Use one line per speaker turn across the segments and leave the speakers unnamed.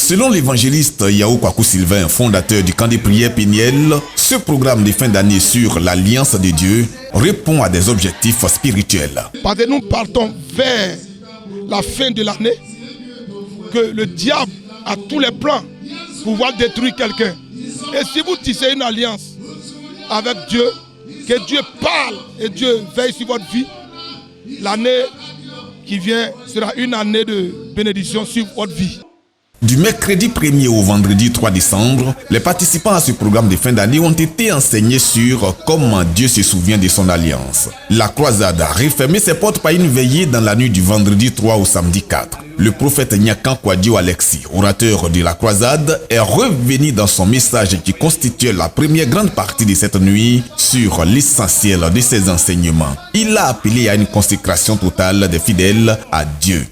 Selon l'évangéliste Yao Kwaku Sylvain, fondateur du camp des prières Péniel, ce programme de fin d'année sur l'Alliance de Dieu répond à des objectifs spirituels.
Parce que nous partons vers la fin de l'année, que le diable a tous les plans pour pouvoir détruire quelqu'un. Et si vous tissez une alliance avec Dieu, que Dieu parle et Dieu veille sur votre vie, l'année qui vient sera une année de bénédiction sur votre vie.
Du mercredi 1er au vendredi 3 décembre, les participants à ce programme de fin d'année ont été enseignés sur comment Dieu se souvient de son alliance. La croisade a refermé ses portes par une veillée dans la nuit du vendredi 3 au samedi 4. Le prophète Nyakan Kwadio Alexis, orateur de la croisade, est revenu dans son message qui constitue la première grande partie de cette nuit sur l'essentiel de ses enseignements. Il a appelé à une consécration totale des fidèles à Dieu.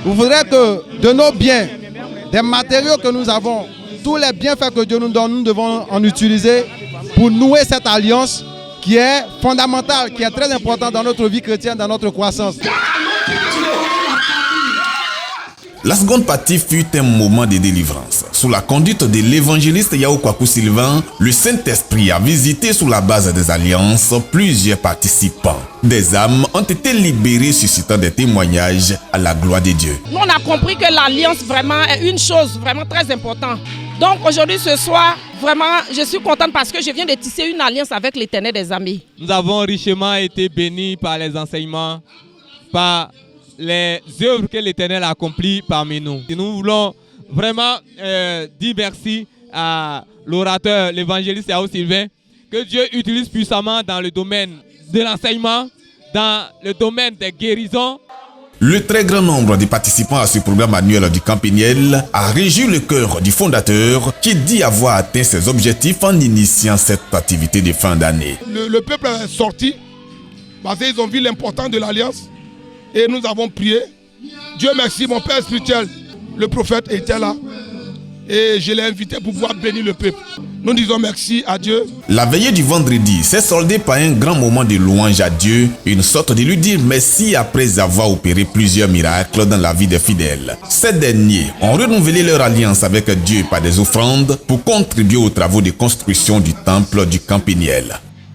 Vous voudrez que de nos biens, des matériaux que nous avons, tous les bienfaits que Dieu nous donne, nous devons en utiliser pour nouer cette alliance qui est fondamentale, qui est très importante dans notre vie chrétienne, dans notre croissance.
La seconde partie fut un moment de délivrance. Sous la conduite de l'évangéliste Yao Kwaku Sylvain, le Saint-Esprit a visité sous la base des alliances plusieurs participants. Des âmes ont été libérées, suscitant des témoignages à la gloire de Dieu.
Nous, on a compris que l'alliance vraiment est une chose vraiment très importante. Donc aujourd'hui, ce soir, vraiment, je suis contente parce que je viens de tisser une alliance avec l'Éternel des armées.
Nous avons richement été bénis par les enseignements, par les œuvres que l'Éternel a accomplies parmi nous. Et nous voulons vraiment dire merci à l'orateur, l'évangéliste Yao Sylvain, que Dieu utilise puissamment dans le domaine de l'enseignement, dans le domaine des guérisons.
Le très grand nombre de participants à ce programme annuel du camp Péniel a réjoui le cœur du fondateur qui dit avoir atteint ses objectifs en initiant cette activité de fin d'année.
Le peuple est sorti parce qu'ils ont vu l'importance de l'alliance et nous avons prié. Dieu merci, mon père spirituel, le prophète était là et je l'ai invité pour pouvoir bénir le peuple. Nous disons merci à Dieu.
La veillée du vendredi s'est soldée par un grand moment de louange à Dieu, une sorte de lui dire merci après avoir opéré plusieurs miracles dans la vie des fidèles. Ces derniers ont renouvelé leur alliance avec Dieu par des offrandes pour contribuer aux travaux de construction du temple du camp Péniel.